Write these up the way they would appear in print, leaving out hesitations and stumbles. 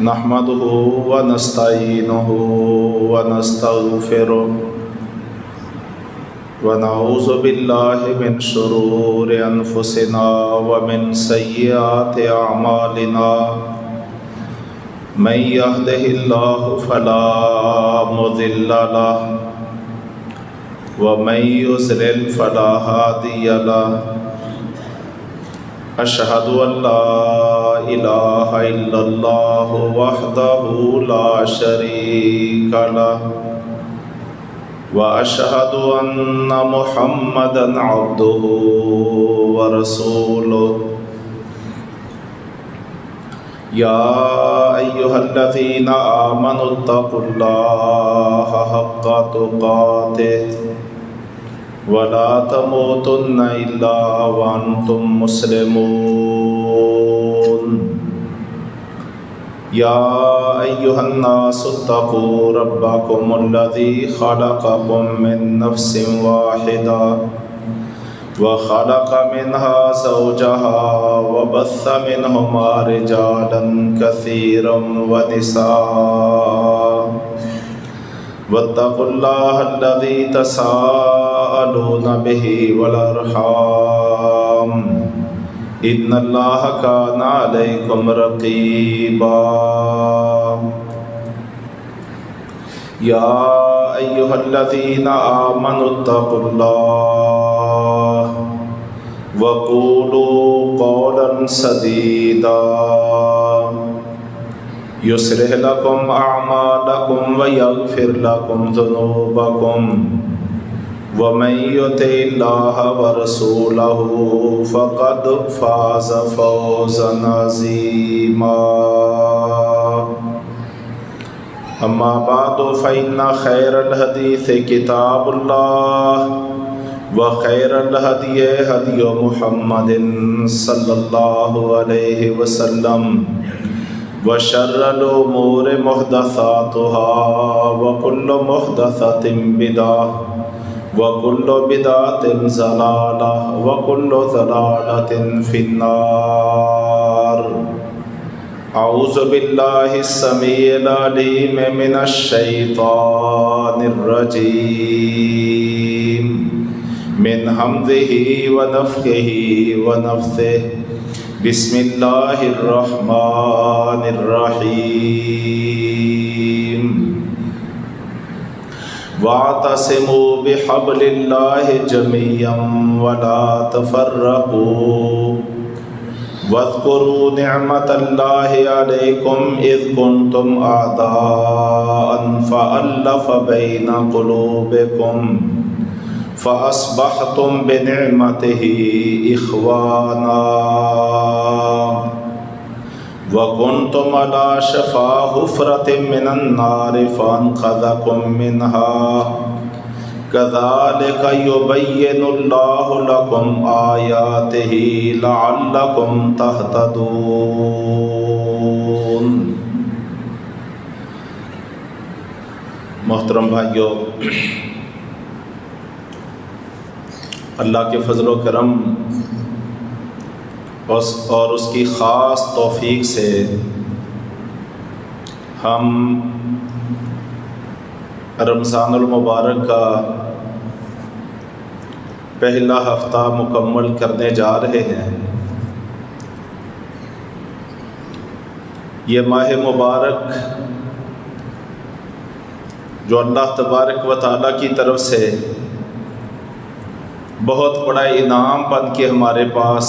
نحمده ونستعينه ونستغفره ونعوذ بالله من شرور أنفسنا ومن سيئات أعمالنا من يهده الله فلا مضل له ومن يضلل فلا هادي له أشهد أن لا إله إلا الله وحده لا شريك له وأشهد أن محمدا عبده ورسوله يا أيها الذين آمنوا اتقوا الله حق تقاته ولا تموتن إلا وأنتم مسلمون يا أيها الناس اتقوا ربكم الذي خلقكم من نفس واحدة وخلق منها زوجها وبث منهما رجالا كثيرا ونساء واتقوا الله الذي تساءلون به والأرحام إن الله كان عليكم رقيبا يا أيها الذين آمنوا اتقوا الله وقولوا قولا سديدا يصلح لكم أعمالكم ويغفر لكم ذنوبكم ومن يطع الله ورسوله فقد فاز فوزا عظيما أما بعد فإن خير الحديث كتاب الله وخير الهدي هدي محمد صلى الله عليه وسلم وشر الأمور محدثاتها وكل محدثة بدعة وكل بدعة ضلالة وكل ضلالة في النار أعوذ بالله السميع العليم من الشيطان الرجيم من همزه ونفخه ونفثه بسم الله الرحمن الرحيم واعتصموا بحبل الله جميعا ولا تفرقوا واذكروا نعمة الله عليكم إذ كنتم أعداء فألف بين قلوبكم فأصبحتم بنعمته إخوانا وكنتم على شفا حفرة من النار فأنقذكم منها كذلك يبين الله لكم آياته لعلكم تهتدون. محترم بھائیو، اللہ کے فضل و کرم اور اس کی خاص توفیق سے ہم رمضان المبارک کا پہلا ہفتہ مکمل کرنے جا رہے ہیں۔ یہ ماہ مبارک جو اللہ تبارک و تعالیٰ کی طرف سے بہت بڑا انعام بن کے ہمارے پاس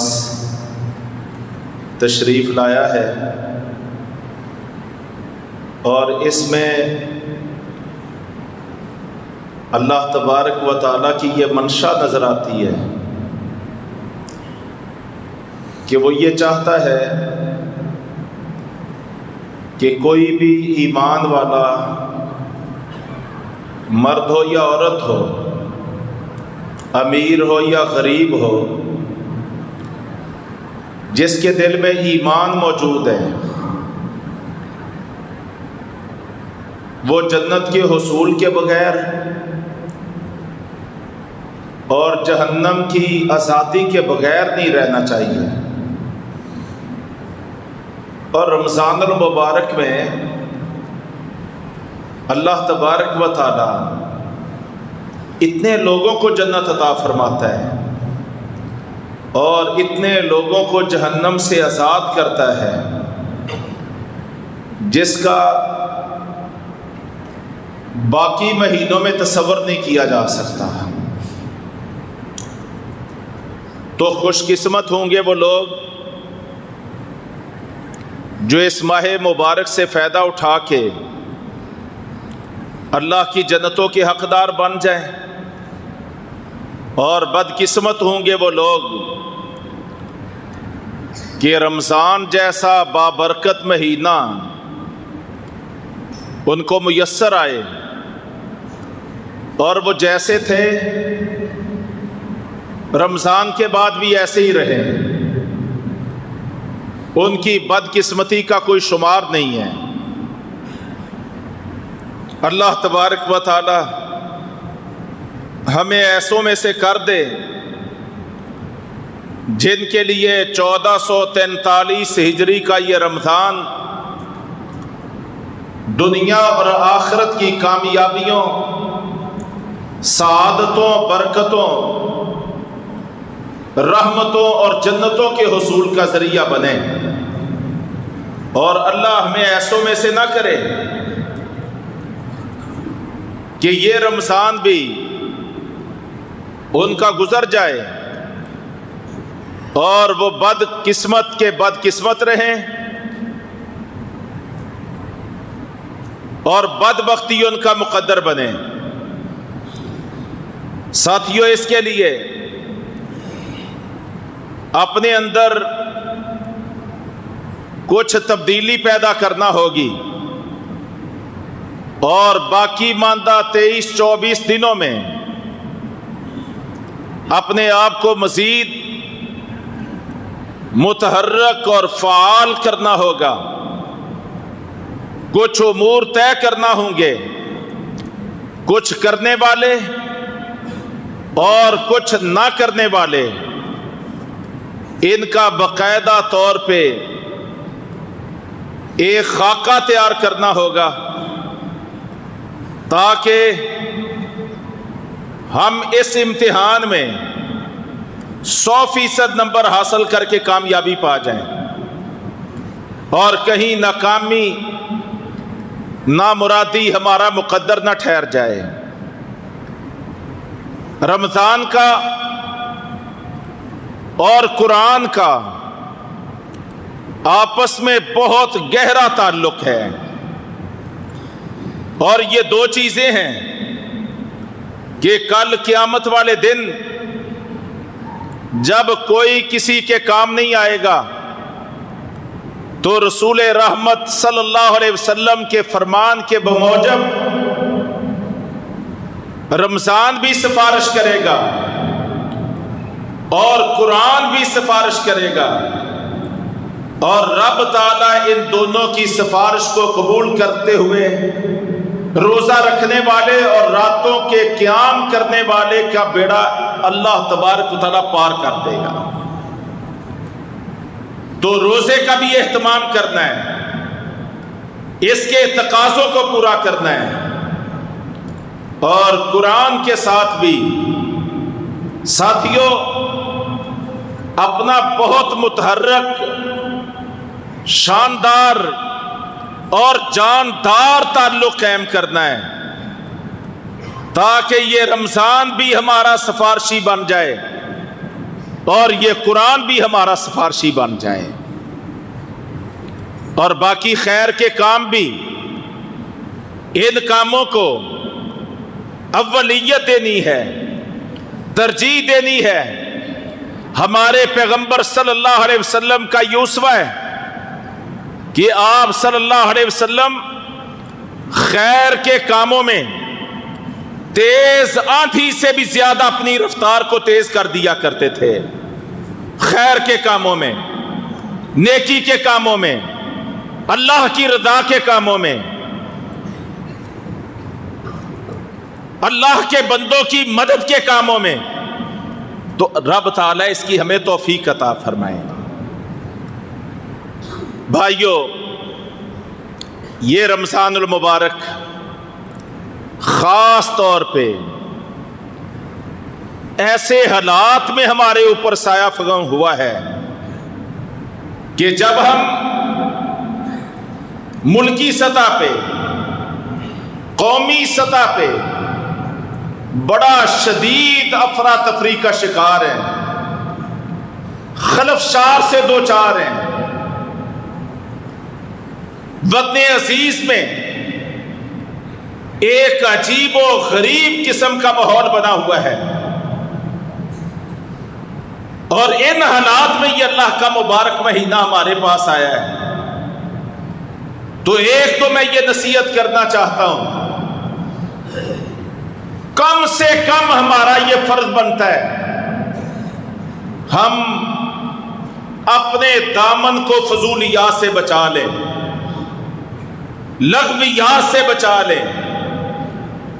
تشریف لایا ہے، اور اس میں اللہ تبارک و تعالیٰ کی یہ منشا نظر آتی ہے کہ وہ یہ چاہتا ہے کہ کوئی بھی ایمان والا مرد ہو یا عورت ہو، امیر ہو یا غریب ہو، جس کے دل میں ایمان موجود ہے، وہ جنت کے حصول کے بغیر اور جہنم کی آزادی کے بغیر نہیں رہنا چاہیے، اور رمضان المبارک میں اللہ تبارک و تعالی اتنے لوگوں کو جنت عطا فرماتا ہے اور اتنے لوگوں کو جہنم سے آزاد کرتا ہے جس کا باقی مہینوں میں تصور نہیں کیا جا سکتا۔ تو خوش قسمت ہوں گے وہ لوگ جو اس ماہ مبارک سے فائدہ اٹھا کے اللہ کی جنتوں کے حقدار بن جائیں، اور بدقسمت ہوں گے وہ لوگ کہ رمضان جیسا بابرکت مہینہ ان کو میسر آئے اور وہ جیسے تھے رمضان کے بعد بھی ایسے ہی رہے۔ ان کی بدقسمتی کا کوئی شمار نہیں ہے۔ اللہ تبارک و تعالی ہمیں ایسوں میں سے کر دے جن کے لیے 1443 ہجری کا یہ رمضان دنیا اور آخرت کی کامیابیوں، سعادتوں، برکتوں، رحمتوں اور جنتوں کے حصول کا ذریعہ بنے، اور اللہ ہمیں ایسوں میں سے نہ کرے کہ یہ رمضان بھی ان کا گزر جائے اور وہ بدقسمت کے بدقسمت رہیں اور بدبختی ان کا مقدر بنے۔ ساتھیو، اس کے لیے اپنے اندر کچھ تبدیلی پیدا کرنا ہوگی، اور باقی ماندہ 23-24 دنوں میں اپنے آپ کو مزید متحرک اور فعال کرنا ہوگا۔ کچھ امور طے کرنا ہوں گے، کچھ کرنے والے اور کچھ نہ کرنے والے، ان کا باقاعدہ طور پہ ایک خاکہ تیار کرنا ہوگا تاکہ ہم اس امتحان میں 100% نمبر حاصل کر کے کامیابی پا جائیں اور کہیں ناکامی، نامرادی ہمارا مقدر نہ ٹھہر جائے۔ رمضان کا اور قرآن کا آپس میں بہت گہرا تعلق ہے، اور یہ دو چیزیں ہیں کہ کل قیامت والے دن جب کوئی کسی کے کام نہیں آئے گا تو رسول رحمت صلی اللہ علیہ وسلم کے فرمان کے بموجب رمضان بھی سفارش کرے گا اور قرآن بھی سفارش کرے گا، اور رب تعالیٰ ان دونوں کی سفارش کو قبول کرتے ہوئے روزہ رکھنے والے اور راتوں کے قیام کرنے والے کا بیڑا اللہ تبارک و تعالیٰ پار کر دے گا۔ تو روزے کا بھی اہتمام کرنا ہے، اس کے تقاضوں کو پورا کرنا ہے، اور قرآن کے ساتھ بھی ساتھیوں اپنا بہت متحرک، شاندار اور جاندار تعلق قائم کرنا ہے تاکہ یہ رمضان بھی ہمارا سفارشی بن جائے اور یہ قرآن بھی ہمارا سفارشی بن جائے، اور باقی خیر کے کام بھی، ان کاموں کو اولیت دینی ہے، ترجیح دینی ہے۔ ہمارے پیغمبر صلی اللہ علیہ وسلم کا یہ اسوہ ہے کہ آپ صلی اللہ علیہ وسلم خیر کے کاموں میں تیز آندھی سے بھی زیادہ اپنی رفتار کو تیز کر دیا کرتے تھے۔ خیر کے کاموں میں، نیکی کے کاموں میں، اللہ کی رضا کے کاموں میں، اللہ کے بندوں کی مدد کے کاموں میں، تو رب تعالیٰ اس کی ہمیں توفیق عطا فرمائے۔ بھائیوں، یہ رمضان المبارک خاص طور پہ ایسے حالات میں ہمارے اوپر سایہ فگن ہوا ہے کہ جب ہم ملکی سطح پہ، قومی سطح پہ بڑا شدید افراتفری کا شکار ہیں، خلفشار سے دو چار ہیں، وطن عزیز میں ایک عجیب و غریب قسم کا ماحول بنا ہوا ہے، اور ان حالات میں یہ اللہ کا مبارک مہینہ ہمارے پاس آیا ہے۔ تو ایک تو میں یہ نصیحت کرنا چاہتا ہوں، کم سے کم ہمارا یہ فرض بنتا ہے ہم اپنے دامن کو فضولیات سے بچا لیں، لغویات سے بچا لیں،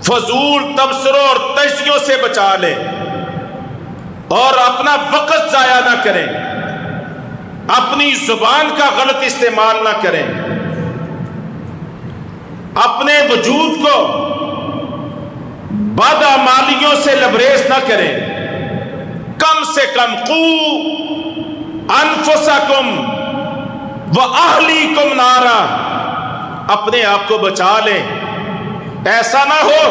فضول تبصروں اور تجزیوں سے بچا لیں، اور اپنا وقت ضائع نہ کریں، اپنی زبان کا غلط استعمال نہ کریں، اپنے وجود کو بدعمالیوں سے لبریز نہ کریں۔ کم سے کم قوا انفسکم واہلیکم نارا، اپنے آپ کو بچا لیں، ایسا نہ ہو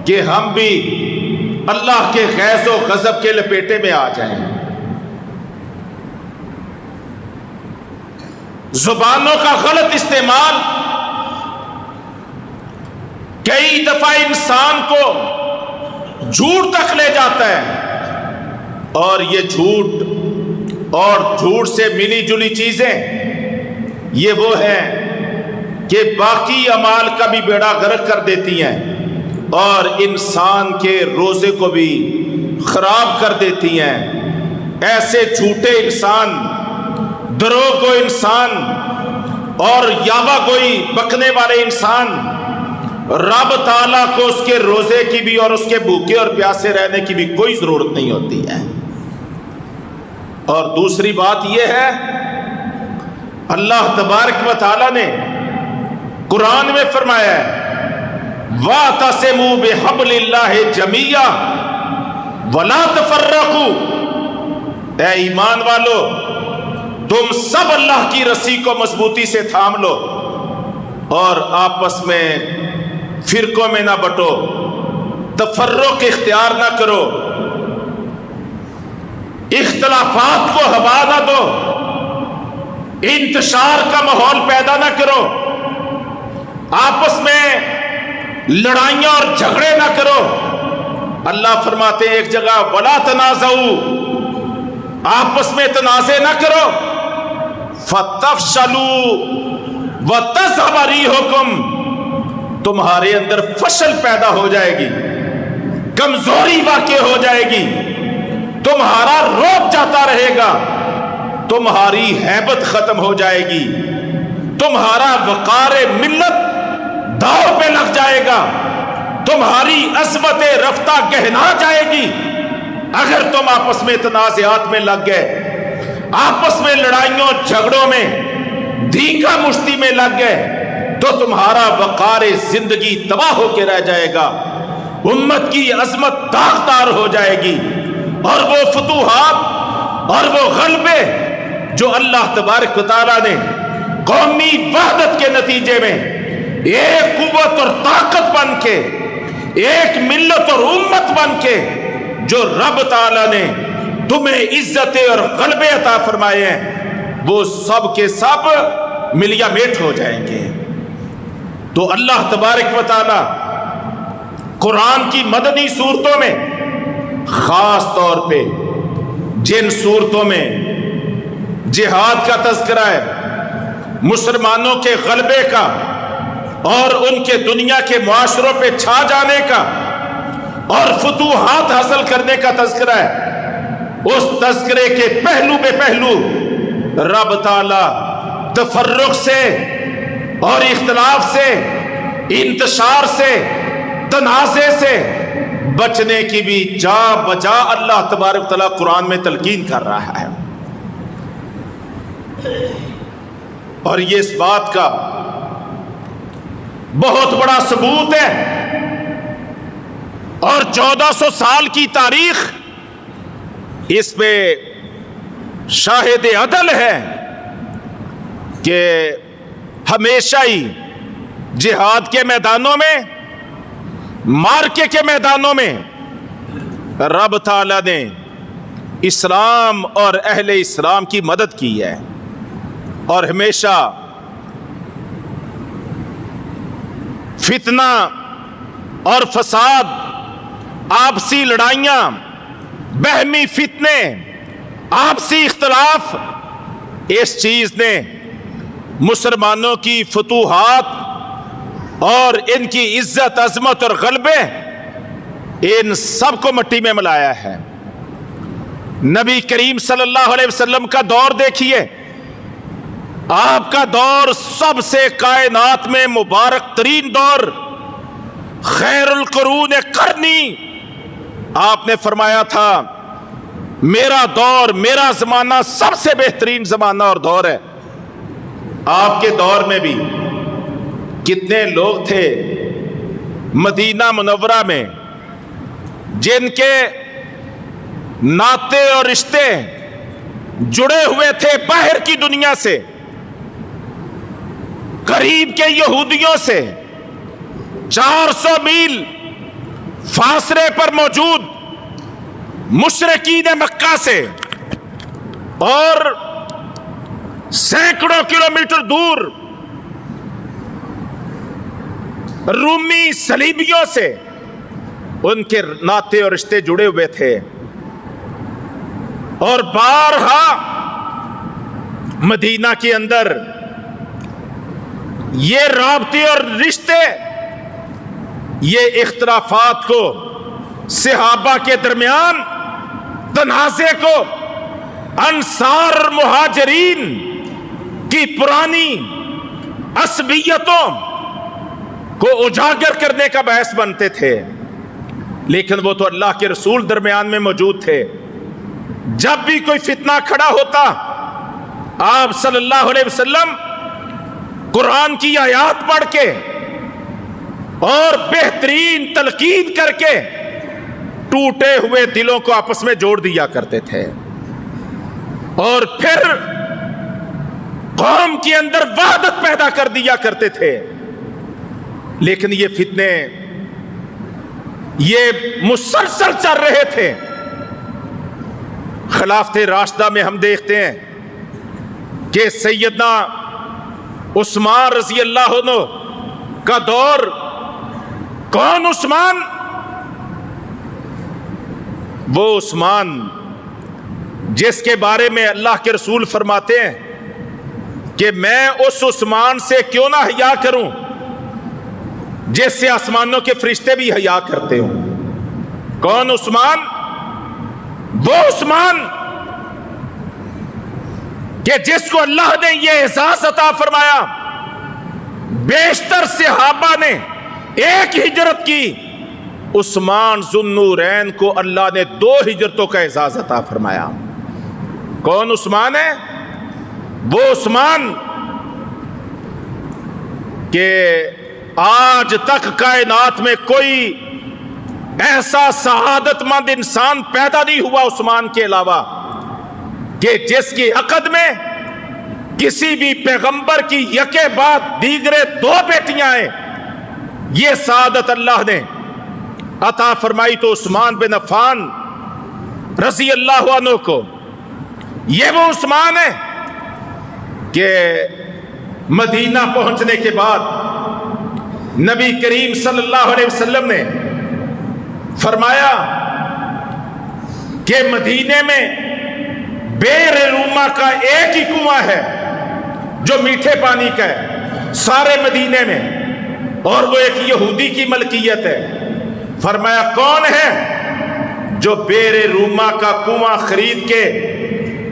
کہ ہم بھی اللہ کے غیظ و غضب کے لپیٹے میں آ جائیں۔ زبانوں کا غلط استعمال کئی دفعہ انسان کو جھوٹ تک لے جاتا ہے، اور یہ جھوٹ اور جھوٹ سے ملی جلی چیزیں یہ وہ ہیں کہ باقی اعمال کا بھی بیڑا غرق کر دیتی ہیں، اور انسان کے روزے کو بھی خراب کر دیتی ہیں۔ ایسے جھوٹے انسان، دروغ گو انسان اور یاوہ گوئی بکنے والے انسان رب تعالیٰ کو اس کے روزے کی بھی اور اس کے بھوکے اور پیاسے رہنے کی بھی کوئی ضرورت نہیں ہوتی ہے۔ اور دوسری بات یہ ہے، اللہ تبارک و تعالیٰ نے قرآن میں فرمایا ہے وَاعْتَصِمُوا بِحَبْلِ اللَّهِ جَمِيعًا وَلَا تَفَرَّقُوا، اے ایمان والو تم سب اللہ کی رسی کو مضبوطی سے تھام لو اور آپس میں فرقوں میں نہ بٹو، تفرق اختیار نہ کرو، اختلافات کو ہوا نہ دو، انتشار کا ماحول پیدا نہ کرو، آپس میں لڑائیاں اور جھگڑے نہ کرو۔ اللہ فرماتے ہیں ایک جگہ وَلَا تَنَازَعُوا، آپس میں تنازع نہ کرو، فَتَفْشَلُوا وَتَذْهَبَ رِيحُكُمْ، تمہارے اندر فشل پیدا ہو جائے گی، کمزوری واقع ہو جائے گی، تمہارا روب جاتا رہے گا، تمہاری ہیبت ختم ہو جائے گی، تمہارا وقار ملت داؤ پہ لگ جائے گا، تمہاری عظمت رفتہ گہنا جائے گی۔ اگر تم آپس میں تنازعات میں لگ گئے، آپس میں لڑائیوں جھگڑوں میں دھیکا مشتی میں لگ گئے، تو تمہارا وقار زندگی تباہ ہو کے رہ جائے گا، امت کی عظمت داغدار ہو جائے گی، اور وہ فتوحات اور وہ غلبے جو اللہ تبارک و تعالیٰ نے قومی وحدت کے نتیجے میں ایک قوت اور طاقت بن کے، ایک ملت اور امت بن کے، جو رب تعالیٰ نے تمہیں عزت اور غلبے عطا فرمائے ہیں، وہ سب کے سب ملیا میٹ ہو جائیں گے۔ تو اللہ تبارک و تعالی قرآن کی مدنی صورتوں میں، خاص طور پہ جن صورتوں میں جہاد کا تذکرہ ہے، مسلمانوں کے غلبے کا اور ان کے دنیا کے معاشروں پہ چھا جانے کا اور فتوحات حاصل کرنے کا تذکرہ ہے، اس تذکرے کے پہلو بے پہلو رب تعالی تفرق سے اور اختلاف سے، انتشار سے، تنازع سے بچنے کی بھی جا بجا اللہ تبارک تعالیٰ قرآن میں تلقین کر رہا ہے۔ اور یہ اس بات کا بہت بڑا ثبوت ہے، اور 1400 سال کی تاریخ اس پہ شاہد عدل ہے کہ ہمیشہ ہی جہاد کے میدانوں میں، مارکے کے میدانوں میں رب تعالیٰ نے اسلام اور اہل اسلام کی مدد کی ہے، اور ہمیشہ فتنہ اور فساد، آپسی لڑائیاں، بہمی فتنے، آپسی اختلاف، اس چیز نے مسلمانوں کی فتوحات اور ان کی عزت، عظمت اور غلبے، ان سب کو مٹی میں ملایا ہے۔ نبی کریم صلی اللہ علیہ وسلم کا دور دیکھیے، آپ کا دور سب سے کائنات میں مبارک ترین دور، خیر القرون قرنی، آپ نے فرمایا تھا میرا دور، میرا زمانہ سب سے بہترین زمانہ اور دور ہے۔ آپ کے دور میں بھی کتنے لوگ تھے مدینہ منورہ میں جن کے ناطے اور رشتے جڑے ہوئے تھے باہر کی دنیا سے، قریب کے یہودیوں سے، 400 میل فاصلے پر موجود مشرکین مکہ سے، اور سینکڑوں کلومیٹر دور رومی صلیبیوں سے ان کے ناطے اور رشتے جڑے ہوئے تھے، اور بارہا مدینہ کے اندر یہ رابطے اور رشتے، یہ اختلافات کو، صحابہ کے درمیان تنازع کو، انصار اور مہاجرین کی پرانی عصبیتوں کو اجاگر کرنے کا باعث بنتے تھے، لیکن وہ تو اللہ کے رسول درمیان میں موجود تھے۔ جب بھی کوئی فتنہ کھڑا ہوتا، آپ صلی اللہ علیہ وسلم قرآن کی آیات پڑھ کے اور بہترین تلقین کر کے ٹوٹے ہوئے دلوں کو آپس میں جوڑ دیا کرتے تھے، اور پھر قوم کے اندر وحدت پیدا کر دیا کرتے تھے۔ لیکن یہ فتنے یہ مسلسل چل رہے تھے۔ خلافت راشدہ میں ہم دیکھتے ہیں کہ سیدنا عثمان رضی اللہ عنہ کا دور، کون عثمان؟ وہ عثمان جس کے بارے میں اللہ کے رسول فرماتے ہیں کہ میں اس عثمان سے کیوں نہ حیا کروں جس سے آسمانوں کے فرشتے بھی حیا کرتے ہوں۔ کون عثمان؟ وہ عثمان کہ جس کو اللہ نے یہ اعزاز عطا فرمایا، بیشتر صحابہ نے ایک ہجرت کی، عثمان ذو النورین کو اللہ نے 2 ہجرتوں کا اعزاز عطا فرمایا۔ کون عثمان ہے؟ وہ عثمان کہ آج تک کائنات میں کوئی ایسا سعادت مند انسان پیدا نہیں ہوا عثمان کے علاوہ کہ جس کی عقد میں کسی بھی پیغمبر کی یکے بعد دیگرے 2 بیٹیاں ہیں۔ یہ سعادت اللہ نے عطا فرمائی تو عثمان بن عفان رضی اللہ عنہ کو۔ یہ وہ عثمان ہے کہ مدینہ پہنچنے کے بعد نبی کریم صلی اللہ علیہ وسلم نے فرمایا کہ مدینے میں بیر روما کا ایک ہی کنواں ہے جو میٹھے پانی کا ہے سارے مدینے میں، اور وہ ایک یہودی کی ملکیت ہے۔ فرمایا کون ہے جو بیر روما کا کنواں خرید کے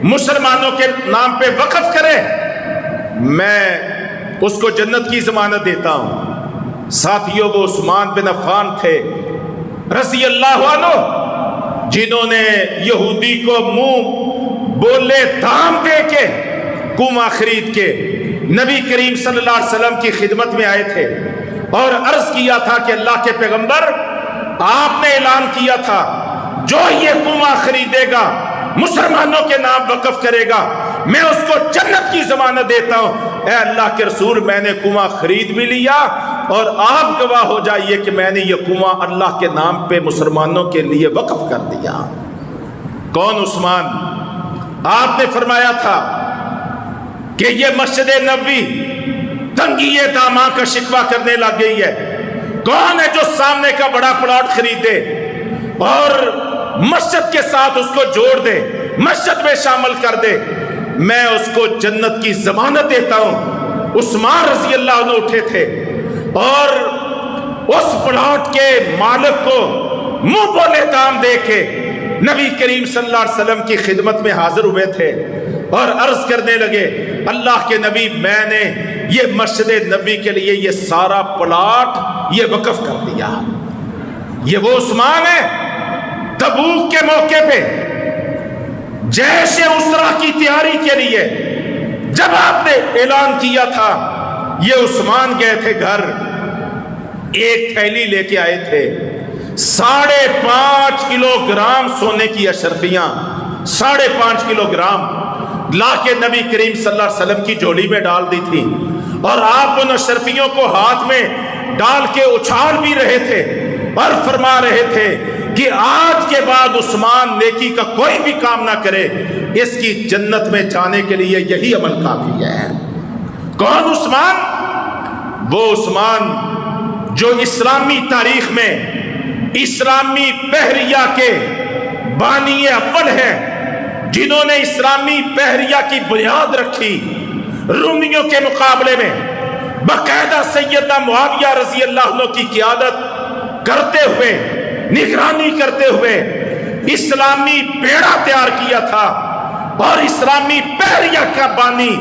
مسلمانوں کے نام پہ وقف کرے، میں اس کو جنت کی ضمانت دیتا ہوں۔ ساتھیوں، وہ عثمان بن عفان تھے رضی اللہ عنہ جنہوں نے یہودی کو منہ بولے دام دے کے کنواں خرید کے نبی کریم صلی اللہ علیہ وسلم کی خدمت میں آئے تھے اور عرض کیا تھا کہ اللہ کے پیغمبر، آپ نے اعلان کیا تھا جو یہ کنواں خریدے گا، مسلمانوں کے نام وقف کرے گا، میں اس کو جنت کی ضمانت دیتا ہوں۔ اے اللہ کے رسول، میں نے کنواں خرید بھی لیا اور آپ گواہ ہو جائیے کہ میں نے یہ کنواں اللہ کے نام پہ مسلمانوں کے لیے وقف کر دیا۔ کون؟ عثمان۔ آپ نے فرمایا تھا کہ یہ مسجد نبوی تنگی داماں کا شکوہ کرنے لگ گئی ہے، کون ہے جو سامنے کا بڑا پلاٹ خریدے اور مسجد کے ساتھ اس کو جوڑ دے، مسجد میں شامل کر دے، میں اس کو جنت کی ضمانت دیتا ہوں۔ عثمان رضی اللہ عنہ اٹھے تھے اور اس پلاٹ کے مالک کو منہ بولے دام دے کے نبی کریم صلی اللہ علیہ وسلم کی خدمت میں حاضر ہوئے تھے اور عرض کرنے لگے، اللہ کے نبی، میں نے یہ مسجد نبی کے لیے یہ سارا پلاٹ یہ وقف کر دیا۔ یہ وہ عثمان ہے تبوک کے موقع پہ جیش اسرا کی تیاری کے لیے جب آپ نے اعلان کیا تھا، یہ عثمان گئے تھے گھر، ایک تھیلی لے کے آئے تھے، 5.5 کلو گرام سونے کی اشرفیاں، 5.5 کلو گرام لا کے نبی کریم صلی اللہ علیہ وسلم کی جھولی میں ڈال دی تھی، اور آپ ان اشرفیوں کو ہاتھ میں ڈال کے اچھال بھی رہے تھے اور فرما رہے تھے کہ آج کے بعد عثمان نیکی کا کوئی بھی کام نہ کرے، اس کی جنت میں جانے کے لیے یہی عمل کافی ہے۔ کون عثمان؟ وہ عثمان جو اسلامی تاریخ میں اسلامی بحریہ کے بانی اول ہیں، جنہوں نے اسلامی بحریہ کی بنیاد رکھی، رومیوں کے مقابلے میں باقاعدہ سیدنا معاویہ رضی اللہ عنہ کی قیادت کرتے ہوئے، نگرانی کرتے ہوئے اسلامی بیڑا تیار کیا تھا، اور اسلامی بحریہ کا بانی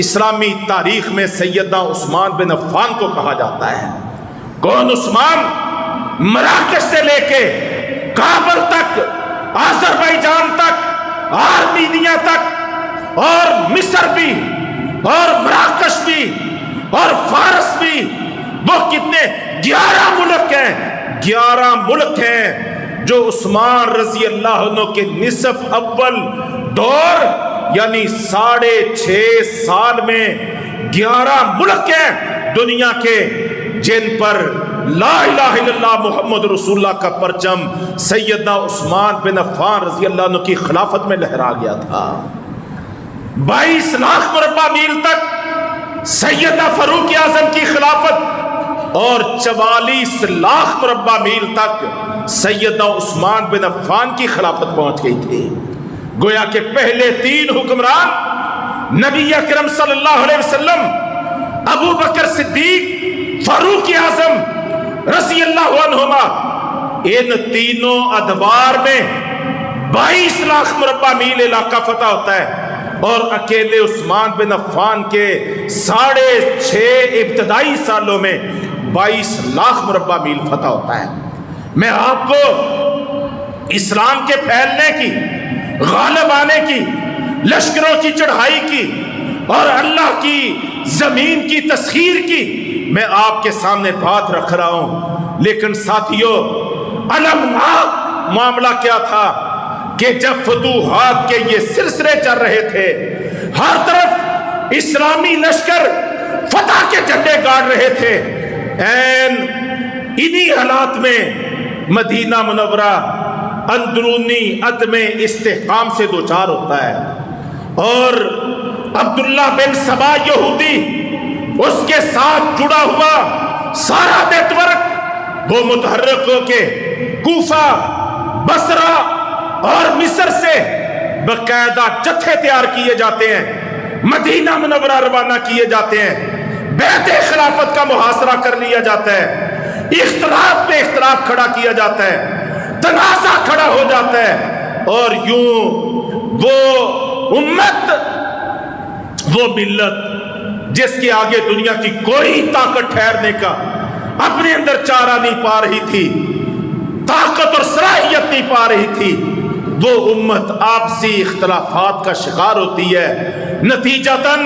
اسلامی تاریخ میں سیدنا عثمان بن عفان کو کہا جاتا ہے۔ کون عثمان؟ مراکش سے لے کے کابل تک، آذربائیجان تک، آرمینیا تک، اور مصر بھی، اور مراکش بھی، اور فارس بھی، وہ کتنے 11 ملک ہیں، 11 ملک ہیں جو عثمان رضی اللہ عنہ کے نصف اول دور یعنی 6.5 سال میں 11 ملک ہیں دنیا کے جن پر لا الہ الا اللہ محمد رسول اللہ کا پرچم سیدنا عثمان بن عفان رضی اللہ عنہ کی خلافت میں لہرا گیا تھا۔ 22 لاکھ مربع میل تک سیدنا فاروق اعظم کی خلافت اور 44 لاکھ مربع میل تک سیدنا عثمان بن عفان کی خلافت پہنچ گئی تھی۔ گویا کہ پہلے 3 حکمران نبی اکرم صلی اللہ علیہ وسلم، ابو بکر صدیق، فاروق اعظم رضی اللہ عنہما، ان تینوں ادوار میں 22 لاکھ مربع میل علاقہ فتح ہوتا ہے، اور اکیلے عثمان بن عفان کے 6.5 ابتدائی سالوں میں 22 لاکھ مربع میل فتح ہوتا ہے۔ میں آپ کو اسلام کے پھیلنے کی، غالب آنے کی، لشکروں کی چڑھائی کی اور اللہ کی زمین کی تسخیر کی میں آپ کے سامنے بات رکھ رہا ہوں، لیکن ساتھیوں المناک معاملہ کیا تھا کہ جب فتوحات کے یہ سلسلے چل رہے تھے، ہر طرف اسلامی لشکر فتح کے جھنڈے گاڑ رہے تھے، انہی حالات میں مدینہ منورہ اندرونی عدم استحکام سے دوچار ہوتا ہے، اور عبداللہ بن سبا یہودی، اس کے ساتھ جڑا ہوا سارا نیٹ ورک، وہ متحرک ہو کے کوفہ، بصرہ اور مصر سے باقاعدہ جتھے تیار کیے جاتے ہیں، مدینہ منورہ روانہ کیے جاتے ہیں، بیعت خلافت کا محاصرہ کر لیا جاتا ہے، اختلاف پہ اختلاف کھڑا کیا جاتا ہے، تنازع کھڑا ہو جاتا ہے، اور یوں وہ امت، وہ ملت جس کے آگے دنیا کی کوئی طاقت ٹھہرنے کا اپنے اندر چارہ نہیں پا رہی تھی، طاقت اور صلاحیت نہیں پا رہی تھی، وہ امت آپسی اختلافات کا شکار ہوتی ہے، نتیجتاً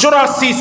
84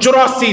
84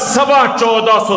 1425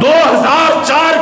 2004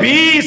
20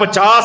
50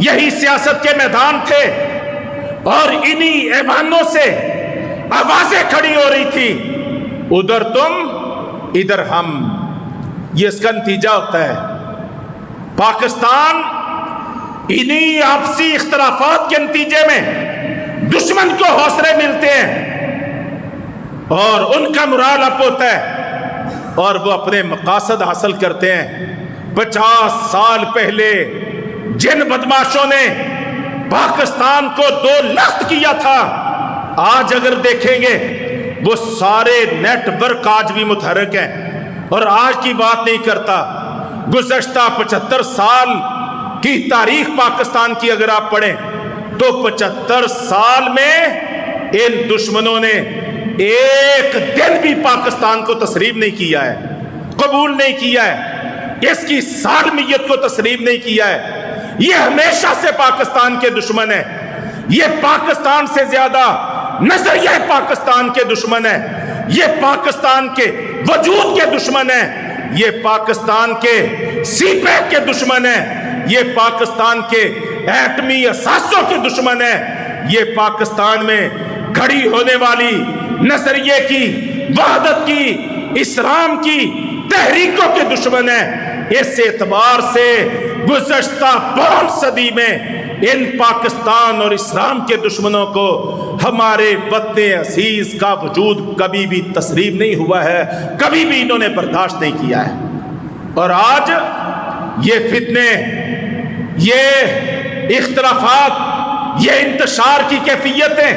یہی سیاست کے میدان تھے اور انہی ایوانوں سے آوازیں کھڑی ہو رہی تھی، ادھر تم ادھر ہم۔ یہ اس کا نتیجہ ہوتا ہے۔ پاکستان انہی آپسی اختلافات کے نتیجے میں دشمن کو حوصلے ملتے ہیں اور ان کا مرال اپ ہوتا ہے اور وہ اپنے مقاصد حاصل کرتے ہیں۔ 50 سال پہلے جن بدماشوں نے پاکستان کو 2 لخت کیا تھا، آج اگر دیکھیں گے وہ سارے نیٹ ورک آج بھی متحرک ہیں اور آج کی بات نہیں کرتا۔ گزشتہ 75 سال کی تاریخ پاکستان کی اگر آپ پڑھیں تو 75 سال میں ان دشمنوں نے ایک دن بھی پاکستان کو تسلیم نہیں کیا ہے، قبول نہیں کیا ہے، اس کی سالمیت کو تسلیم نہیں کیا ہے۔ یہ ہمیشہ سے پاکستان کے دشمن ہے، یہ پاکستان سے زیادہ نظریہ پاکستان کے دشمن ہے، یہ پاکستان کے وجود کے دشمن ہے، یہ پاکستان کے سی پیک کے دشمن ہے، یہ پاکستان کے ایٹمی اثاثوں کے دشمن ہے، یہ پاکستان میں کھڑی ہونے والی نظریے کی، وحدت کی، اسلام کی تحریکوں کے دشمن ہے۔ اس اعتبار سے گزشتہ 5 صدی میں ان پاکستان اور اسلام کے دشمنوں کو ہمارے وطن عزیز کا وجود کبھی بھی تسلیم نہیں ہوا ہے، کبھی بھی انہوں نے برداشت نہیں کیا ہے۔ اور آج یہ فتنے، یہ اختلافات، یہ انتشار کی کیفیتیں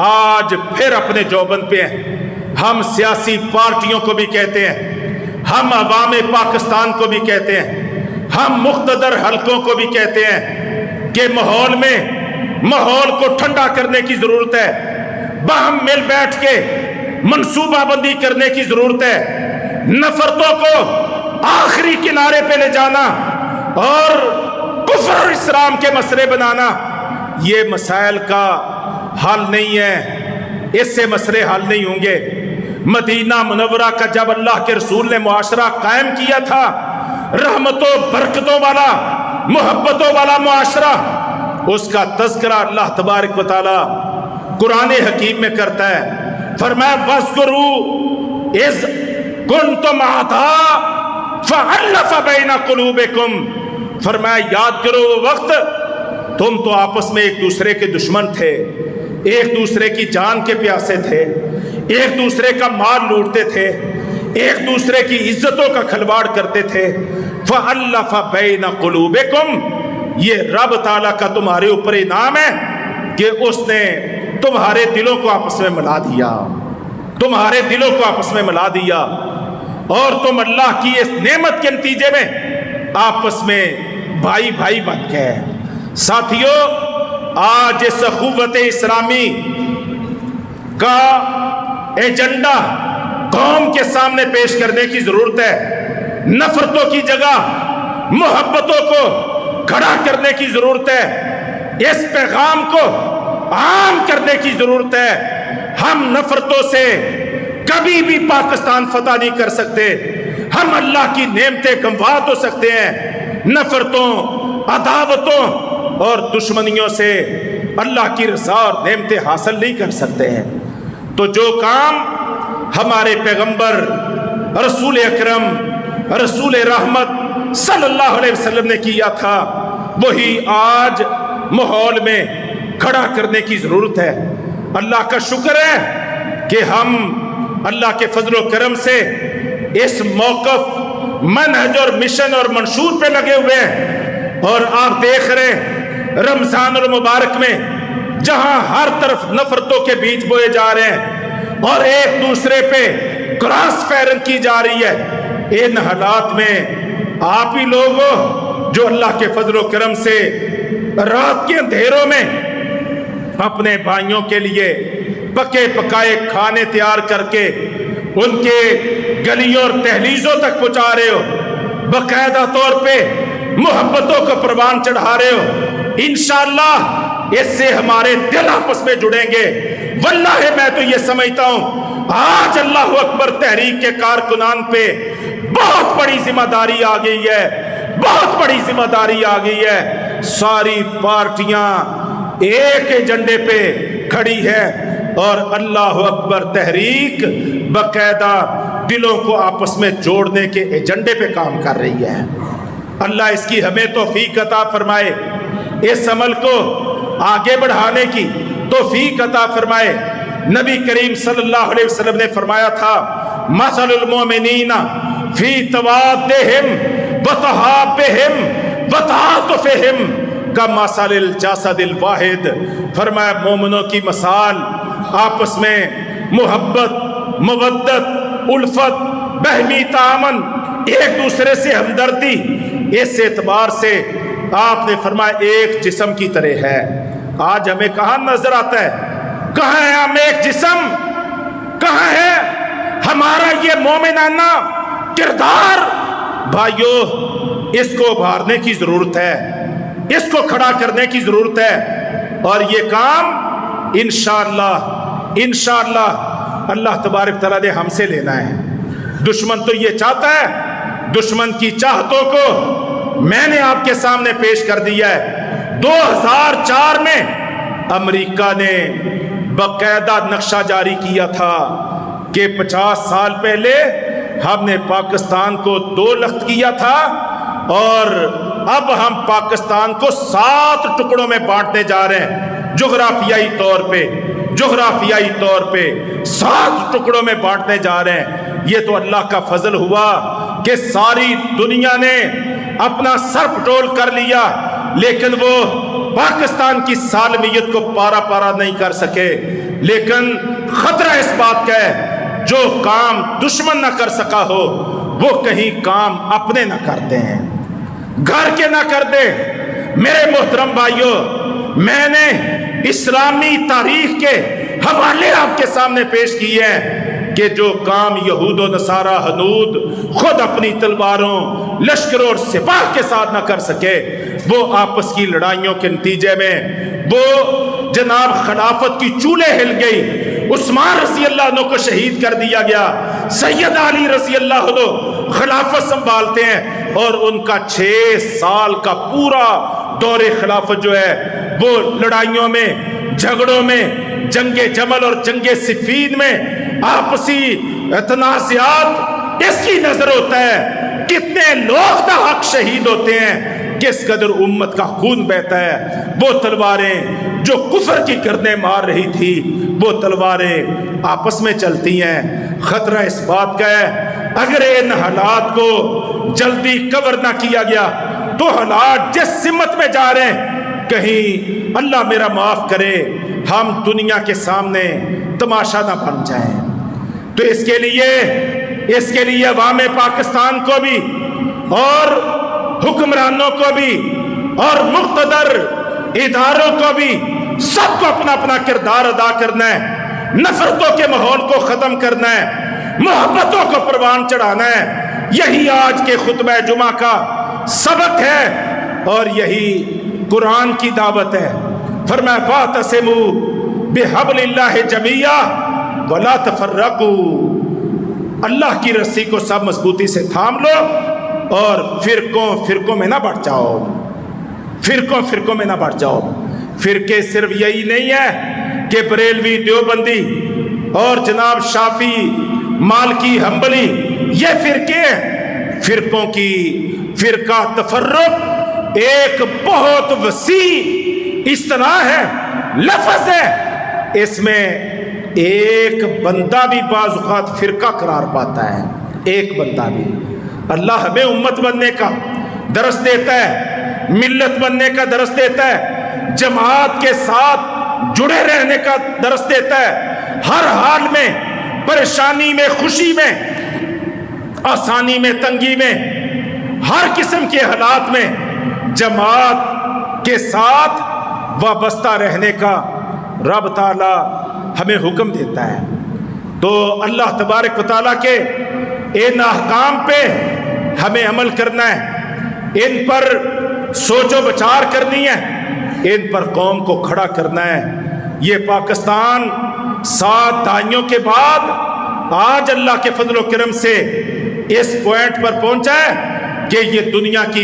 آج پھر اپنے جوبن پہ ہیں۔ ہم سیاسی پارٹیوں کو بھی کہتے ہیں، ہم عوام پاکستان کو بھی کہتے ہیں، ہم مقتدر حلقوں کو بھی کہتے ہیں کہ ماحول کو ٹھنڈا کرنے کی ضرورت ہے، باہم مل بیٹھ کے منصوبہ بندی کرنے کی ضرورت ہے، نفرتوں کو آخری کنارے پہ لے جانا اور کفر اور اسلام کے مسئلے بنانا یہ مسائل کا حل نہیں ہے، اس سے مسئلے حل نہیں ہوں گے۔ مدینہ منورہ کا جب اللہ کے رسول نے معاشرہ قائم کیا تھا، رحمتوں برکتوں والا، محبتوں والا معاشرہ، اس کا تذکرہ اللہ تبارک و تعالی قرآن حکیم میں کرتا ہے۔ فرمایا وَاذْكُرُوا إِذْ كُنْتُمْ أَعْدَاءً فَأَلَّفَ بَيْنَ قُلُوبِكُمْ، فرمایا یاد کرو وہ وقت تم تو آپس میں ایک دوسرے کے دشمن تھے، ایک دوسرے کی جان کے پیاسے تھے، ایک دوسرے کا مال لوٹتے تھے، ایک دوسرے کی عزتوں کا کھلواڑ کرتے تھے۔ فَأَلَّفَ بَيْنَ قُلُوبِكُمْ، یہ رب تعالیٰ کا تمہارے اوپر انعام ہے کہ اس نے تمہارے دلوں کو آپس میں ملا دیا، تمہارے دلوں کو آپس میں ملا دیا، اور تم اللہ کی اس نعمت کے نتیجے میں آپس میں بھائی بھائی بن گئے۔ ساتھیو، آج اس اخوت اسلامی کا ایجنڈا قوم کے سامنے پیش کرنے کی ضرورت ہے۔ نفرتوں کی جگہ محبتوں کو کھڑا کرنے کی ضرورت ہے، اس پیغام کو عام کرنے کی ضرورت ہے۔ ہم نفرتوں سے کبھی بھی پاکستان فتح نہیں کر سکتے، ہم اللہ کی نعمتیں کموات ہو سکتے ہیں، نفرتوں، عداوتوں اور دشمنیوں سے اللہ کی رضا اور نعمتیں حاصل نہیں کر سکتے ہیں۔ تو جو کام ہمارے پیغمبر رسول اکرم رسول رحمت صلی اللہ علیہ وسلم نے کیا تھا، وہی آج ماحول میں کھڑا کرنے کی ضرورت ہے۔ اللہ کا شکر ہے کہ ہم اللہ کے فضل و کرم سے اس موقف، منہج اور مشن اور منشور پہ لگے ہوئے ہیں، اور آپ دیکھ رہے ہیں رمضان المبارک میں جہاں ہر طرف نفرتوں کے بیج بوئے جا رہے ہیں اور ایک دوسرے پہ کراس فائرنگ کی جا رہی ہے، ان حالات میں آپ ہی لوگ جو اللہ کے فضل و کرم سے رات کے اندھیروں میں اپنے بھائیوں کے لیے پکے پکائے کھانے تیار کر کے ان کے گلیوں اور دہلیزوں تک پہنچا رہے ہو، باقاعدہ طور پہ محبتوں کو پروان چڑھا رہے ہو، انشاءاللہ اس سے ہمارے دل آپس میں جڑیں گے۔ واللہ میں تو یہ سمجھتا ہوں آج اللہ اکبر تحریک کے کارکنان پہ بہت بڑی ذمہ داری آ گئی ہے، بہت بڑی ذمہ داری آ گئی ہے۔ ساری پارٹیاں ایک ایجنڈے پہ کھڑی ہے اور اللہ اکبر تحریک باقاعدہ دلوں کو آپس میں جوڑنے کے ایجنڈے پہ کام کر رہی ہے۔ اللہ اس کی ہمیں توفیق عطا فرمائے، اس عمل کو آگے بڑھانے کی توفیق عطا فرمائے۔ نبی کریم صلی اللہ علیہ وسلم نے فرمایا تھا مثل المؤمنین فی توادہم وتحابہم وتعاطفہم کمثل الجسد الواحد، فرمایا مومنوں کی مثال آپس میں محبت، مودت، الفت، باہمی تعاون، ایک دوسرے سے ہمدردی، اس اعتبار سے آپ نے فرمایا ایک جسم کی طرح ہے۔ آج ہمیں کہاں نظر آتا ہے؟ کہاں ہے ہم ایک جسم؟ کہاں ہے ہمارا یہ مومنانہ کردار؟ بھائیو، اس کو ابھارنے کی ضرورت ہے، اس کو کھڑا کرنے کی ضرورت ہے، اور یہ کام انشاءاللہ اللہ تبارک تعالیٰ نے ہم سے لینا ہے۔ دشمن تو یہ چاہتا ہے، دشمن کی چاہتوں کو میں نے آپ کے سامنے پیش کر دیا ہے۔ 2004 میں امریکہ نے باقاعدہ نقشہ جاری کیا تھا کہ 50 سال پہلے ہم نے پاکستان کو 2 لخت کیا تھا اور اب ہم پاکستان کو 7 ٹکڑوں میں بانٹنے جا رہے ہیں۔ جغرافیائی طور پہ 7 ٹکڑوں میں بانٹنے جا رہے ہیں۔ یہ تو اللہ کا فضل ہوا کہ ساری دنیا نے اپنا سر پٹول کر لیا، لیکن وہ پاکستان کی سالمیت کو پارا پارا نہیں کر سکے۔ لیکن خطرہ اس بات کا ہے جو کام دشمن نہ کر سکا ہو وہ کہیں کام اپنے نہ کرتے ہیں، گھر کے نہ کر دے۔ میرے محترم بھائیوں، میں نے اسلامی تاریخ کے حوالے آپ کے سامنے پیش کیے ہیں کہ جو کام یہود و نصارہ ہنود خود اپنی تلواروں، لشکروں اور سپاہ کے ساتھ نہ کر سکے، وہ آپس کی لڑائیوں کے نتیجے میں وہ جناب خلافت کی چولے ہل گئی۔ عثمان رضی اللہ عنہ کو شہید کر دیا گیا، سید علی رضی اللہ عنہ خلافت سنبھالتے ہیں اور ان کا 6 سال کا پورا دور خلافت جو ہے وہ لڑائیوں میں، جھگڑوں میں، جنگ جمل اور جنگ صفین میں آپسی تنازعات، اس کی نظر ہوتا ہے کتنے لوگ دا حق شہید ہوتے ہیں، کس قدر امت کا خون بہتا ہے۔ وہ تلواریں جو کفر کی گردنیں مار رہی تھی، وہ تلواریں آپس میں چلتی ہیں۔ خطرہ اس بات کا ہے اگر ان حالات کو جلدی کور نہ کیا گیا تو حالات جس سمت میں جا رہے ہیں، کہیں اللہ میرا معاف کرے ہم دنیا کے سامنے تماشا نہ بن جائیں۔ تو اس کے لیے عوام پاکستان کو بھی اور حکمرانوں کو بھی اور مقتدر اداروں کو بھی سب کو اپنا اپنا کردار ادا کرنا ہے، نفرتوں کے ماحول کو ختم کرنا ہے، محبتوں کو پروان چڑھانا ہے۔ یہی آج کے خطبہ جمعہ کا سبق ہے اور یہی قرآن کی دعوت ہے۔ فرمایا فاعتصموا بحبل اللہ جمیعا ولا تفرقوا، اللہ کی رسی کو سب مضبوطی سے تھام لو اور فرقوں میں نہ بٹ جاؤ، فرقوں میں نہ بٹ جاؤ۔ فرقے صرف یہی نہیں ہے کہ بریلوی، دیوبندی اور جناب شافی، مالکی، حنبلی، یہ فرقے ہیں۔ فرقوں کی فرقہ تفرق ایک بہت وسیع اصطلاح ہے، لفظ ہے، اس میں ایک بندہ بھی بعض اوقات فرقہ قرار پاتا ہے، ایک بندہ بھی۔ اللہ ہمیں امت بننے کا درس دیتا ہے، ملت بننے کا درس دیتا ہے، جماعت کے ساتھ جڑے رہنے کا درس دیتا ہے، ہر حال میں، پریشانی میں، خوشی میں، آسانی میں، تنگی میں، ہر قسم کے حالات میں جماعت کے ساتھ وابستہ رہنے کا رب تعالی ہمیں حکم دیتا ہے۔ تو اللہ تبارک و تعالیٰ کے ان احکام پہ ہمیں عمل کرنا ہے، ان پر سوچ و بچار کرنی ہے، ان پر قوم کو کھڑا کرنا ہے۔ یہ پاکستان 7 دہائیوں کے بعد آج اللہ کے فضل و کرم سے اس پوائنٹ پر پہنچا ہے کہ یہ دنیا کی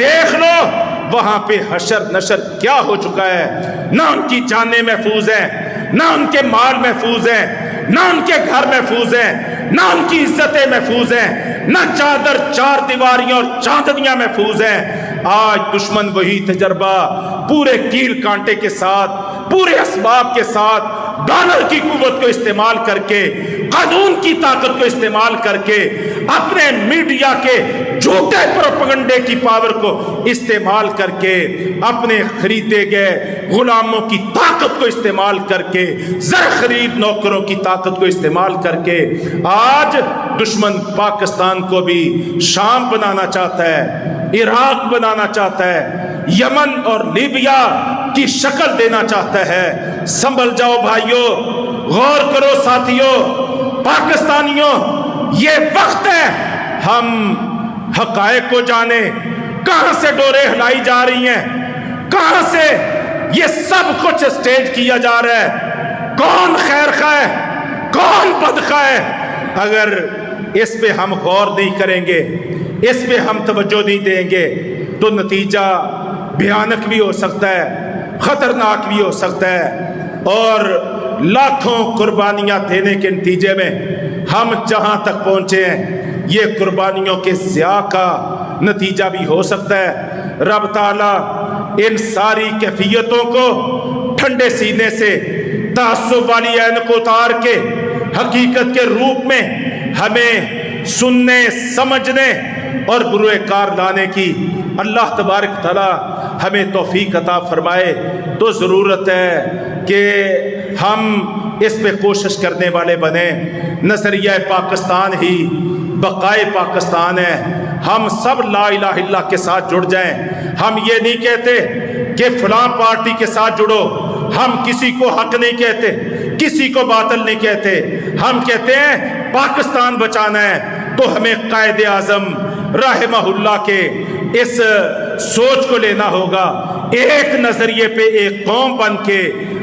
دیکھ لو وہاں پہ حشر نشر کیا ہو چکا ہے. نہ ان کی جانیں محفوظ ہیں, نہ ان کے مال محفوظ ہیں, نہ ان کے گھر محفوظ ہیں, نہ ان کی عزتیں محفوظ ہیں, نہ چادر چار دیواریاں اور چاندنیاں محفوظ ہیں. آج دشمن وہی تجربہ پورے کیل کانٹے کے ساتھ, پورے اسباب کے ساتھ, ڈالر کی قوت کو استعمال کر کے, قانون کی طاقت کو استعمال کر کے, اپنے میڈیا کے جھوٹے پروپیگنڈے کی پاور کو استعمال کر کے, اپنے خریدے گئے غلاموں کی طاقت کو استعمال کر کے, زر خرید نوکروں کی طاقت کو استعمال کر کے آج دشمن پاکستان کو بھی شام بنانا چاہتا ہے, عراق بنانا چاہتا ہے, یمن اور لیبیا کی شکل دینا چاہتا ہے. سنبھل جاؤ بھائیوں, غور کرو ساتھیوں, پاکستانیوں, یہ وقت ہے ہم حقائق کو جانیں. کہاں سے ڈوریں ہلائی جا رہی ہیں, کہاں سے یہ سب کچھ اسٹیج کیا جا رہا ہے, کون خیر خواہ ہے, کون بدخواہ ہے. اگر اس پہ ہم غور نہیں کریں گے, اس پہ ہم توجہ نہیں دیں گے تو نتیجہ بھیانک بھی ہو سکتا ہے, خطرناک بھی ہو سکتا ہے. اور لاکھوں قربانیاں دینے کے نتیجے میں ہم جہاں تک پہنچے ہیں یہ قربانیوں کے ضیاع کا نتیجہ بھی ہو سکتا ہے. رب تعالیٰ ان ساری کیفیتوں کو ٹھنڈے سینے سے تعصب والی عین کو اتار کے حقیقت کے روپ میں ہمیں سننے, سمجھنے اور بروئے کار لانے کی اللہ تبارک تعالیٰ ہمیں توفیق عطا فرمائے. تو ضرورت ہے کہ ہم اس پہ کوشش کرنے والے بنیں. نظریہ پاکستان ہی بقائے پاکستان ہے. ہم سب لا الہ الا اللہ کے ساتھ جڑ جائیں. ہم یہ نہیں کہتے کہ فلاں پارٹی کے ساتھ جڑو, ہم کسی کو حق نہیں کہتے, کسی کو باطل نہیں کہتے. ہم کہتے ہیں پاکستان بچانا ہے تو ہمیں قائد اعظم رحمہ اللہ کے اس سوچ کو لینا ہوگا. ایک نظریے پہ ایک قوم بن کے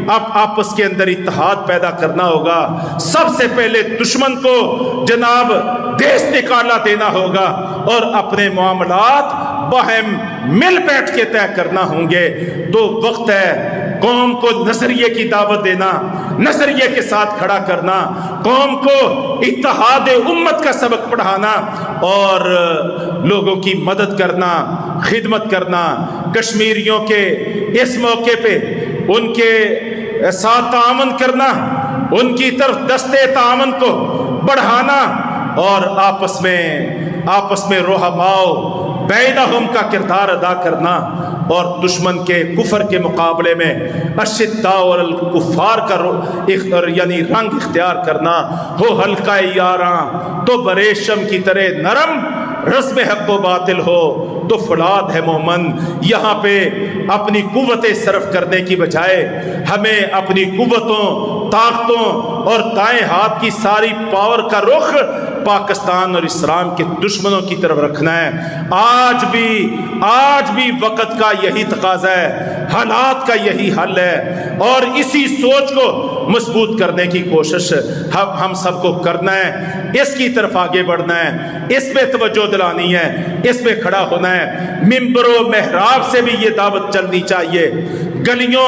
اب آپس کے اندر اتحاد پیدا کرنا ہوگا. سب سے پہلے دشمن کو جناب دیس نکالا دینا ہوگا اور اپنے معاملات باہم مل بیٹھ کے طے کرنا ہوں گے. تو وقت ہے قوم کو نظریے کی دعوت دینا, نظریے کے ساتھ کھڑا کرنا, قوم کو اتحاد امت کا سبق پڑھانا اور لوگوں کی مدد کرنا, خدمت کرنا. کشمیریوں کے اس موقع پہ ان کے ساتھ تعاون کرنا, ان کی طرف دستے تعاون کو بڑھانا اور آپس میں رحماؤ بینہم کا کردار ادا کرنا اور دشمن کے کفر کے مقابلے میں اشداء علی الکفار کا یعنی رنگ اختیار کرنا. ہو حلقہ یاراں تو بریشم کی طرح نرم, رسم حق و باطل ہو تو فولاد ہے مومن. یہاں پہ اپنی قوتیں صرف کرنے کی بجائے ہمیں اپنی قوتوں, طاقتوں اور دائیں ہاتھ کی ساری پاور کا رخ پاکستان اور اسلام کے دشمنوں کی طرف رکھنا ہے. آج بھی وقت کا یہی تقاضا ہے, حالات کا یہی حل ہے اور اسی سوچ کو مضبوط کرنے کی کوشش ہم سب کو کرنا ہے. اس کی طرف آگے بڑھنا ہے, اس پہ توجہ دلانی ہے, اس پہ کھڑا ہونا ہے. ممبر و محراب سے بھی یہ دعوت چلنی چاہیے, گلیوں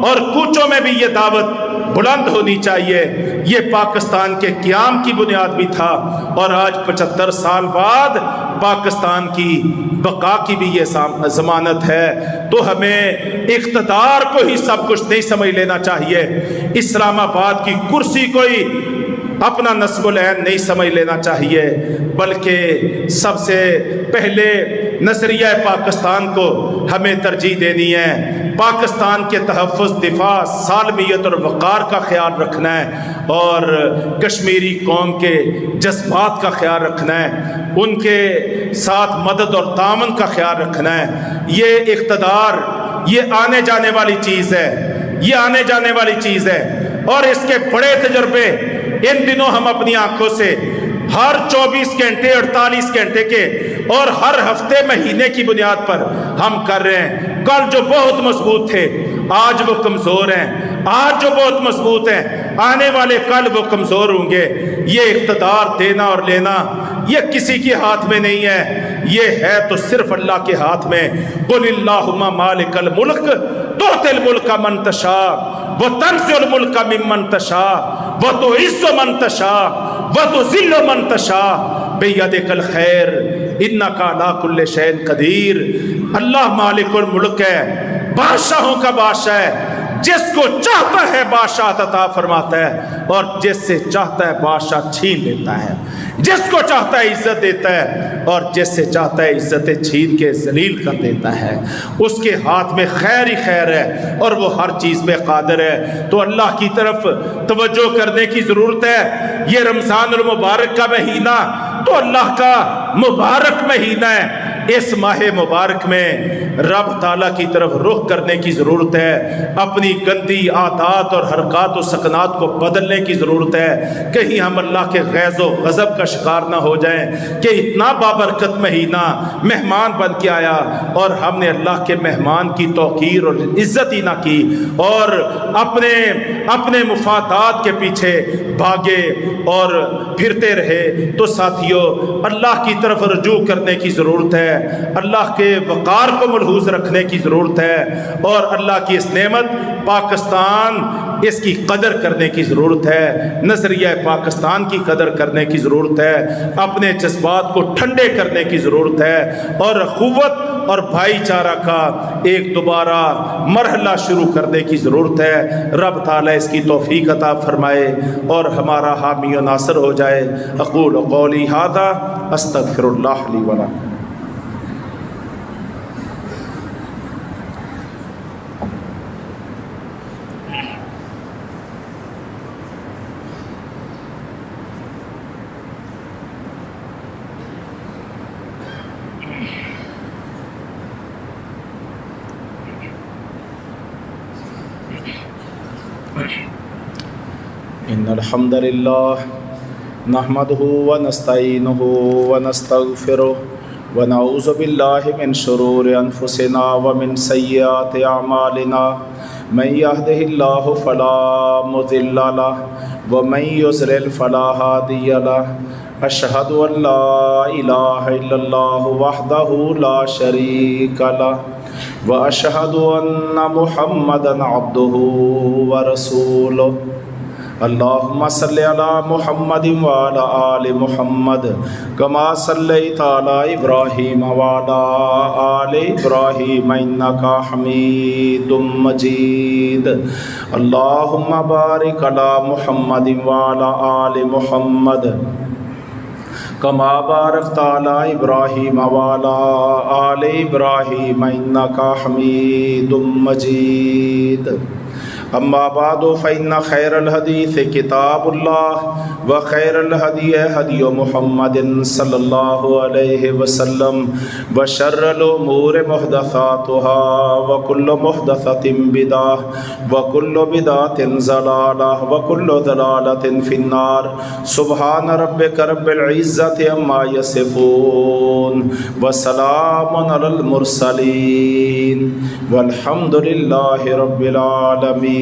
اور کوچوں میں بھی یہ دعوت بلند ہونی چاہیے. یہ پاکستان کے قیام کی بنیاد بھی تھا اور آج 75 سال بعد پاکستان کی بقا کی بھی یہ ضمانت ہے. تو ہمیں اقتدار کو ہی سب کچھ نہیں سمجھ لینا چاہیے, اسلام آباد کی کرسی کو ہی اپنا نصب العین نہیں سمجھ لینا چاہیے, بلکہ سب سے پہلے نظریہ پاکستان کو ہمیں ترجیح دینی ہے. پاکستان کے تحفظ, دفاع, سالمیت اور وقار کا خیال رکھنا ہے اور کشمیری قوم کے جذبات کا خیال رکھنا ہے, ان کے ساتھ مدد اور تعاون کا خیال رکھنا ہے. یہ اقتدار یہ آنے جانے والی چیز ہے, یہ آنے جانے والی چیز ہے اور اس کے بڑے تجربے ان دنوں ہم اپنی آنکھوں سے ہر 24 گھنٹے 48 گھنٹے کے اور ہر ہفتے مہینے کی بنیاد پر ہم کر رہے ہیں. کل جو بہت مضبوط تھے آج وہ کمزور ہیں، آج جو بہت مضبوط ہیں آنے والے کل وہ کمزور ہوں گے۔ یہ اقتدار دینا اور لینا یہ کسی کے ہاتھ میں نہیں ہے، یہ ہے تو صرف اللہ کے ہاتھ میں۔ قل اللہم مالک الملک تؤتی الملک من تشاء وتنزع الملک ممن تشاء وتعز من تشاء وتذل من تشاء بیدک الخیر انک علی کل شیء قدیر۔ اللہ مالک الملک ہے، بادشاہوں کا بادشاہ ہے، جس کو چاہتا ہے بادشاہ عطا فرماتا ہے اور جس سے چاہتا ہے بادشاہ چھین لیتا ہے، جس کو چاہتا ہے عزت دیتا ہے اور جس سے چاہتا ہے عزتیں چھین کے ذلیل کر دیتا ہے۔ اس کے ہاتھ میں خیر ہی خیر ہے اور وہ ہر چیز پہ قادر ہے۔ تو اللہ کی طرف توجہ کرنے کی ضرورت ہے۔ یہ رمضان المبارک کا مہینہ تو اللہ کا مبارک مہینہ ہے۔ اس ماہ مبارک میں رب تعالیٰ کی طرف رخ کرنے کی ضرورت ہے، اپنی گندی عادات اور حرکات و سکنات کو بدلنے کی ضرورت ہے، کہیں ہم اللہ کے غیظ و غضب کا شکار نہ ہو جائیں کہ اتنا بابرکت مہینہ مہمان بن کے آیا اور ہم نے اللہ کے مہمان کی توقیر اور عزت ہی نہ کی اور اپنے مفادات کے پیچھے بھاگے اور پھرتے رہے۔ تو ساتھیو اللہ کی طرف رجوع کرنے کی ضرورت ہے، اللہ کے وقار کو ملحوظ رکھنے کی ضرورت ہے اور اللہ کی اس نعمت پاکستان اس کی قدر کرنے کی ضرورت ہے، نظریہ پاکستان کی قدر کرنے کی ضرورت ہے، اپنے جذبات کو ٹھنڈے کرنے کی ضرورت ہے اور اخوت اور بھائی چارہ کا ایک دوبارہ مرحلہ شروع کرنے کی ضرورت ہے۔ رب تعالیٰ اس کی توفیق عطا فرمائے اور ہمارا حامی و ناصر ہو جائے۔ اقول قولی ھذا استغفر اللہ لی ولکم۔ ان الحمد للہ نحمده ونستعینه ونستغفره ونعوذ باللہ من شرور انفسنا ومن سیئات اعمالنا من يهده الله فلا مضل له ومن يضلل فلا هادي له اشهد ان لا الہ الا اللہ وحدہ لا شریک له واشهد ان محمدا عبدہ ورسولہ۔ اللہم صلی علی محمد وعلی آل محمد کما صلیت علی ابراہیم وعلی آل ابراہیم انکا حمید مجید۔ اللہم بارک علی محمد وعلی آل محمد کما بارکت علی ابراہیم وعلی آل ابراہیم انکا حمید مجید۔ اما بعد فإن خیر الحدیث کتاب اللہ وخیر الہدی ہدی محمد صلی اللہ علیہ وسلم وشر الامور محدثاتها وکل محدثۃ بدعہ وکل بدعۃ ضلالہ وکل ضلالۃ فی النار۔ سبحان ربک رب العزۃ عما یصفون وسلام علی المرسلین والحمد للہ رب العالمین۔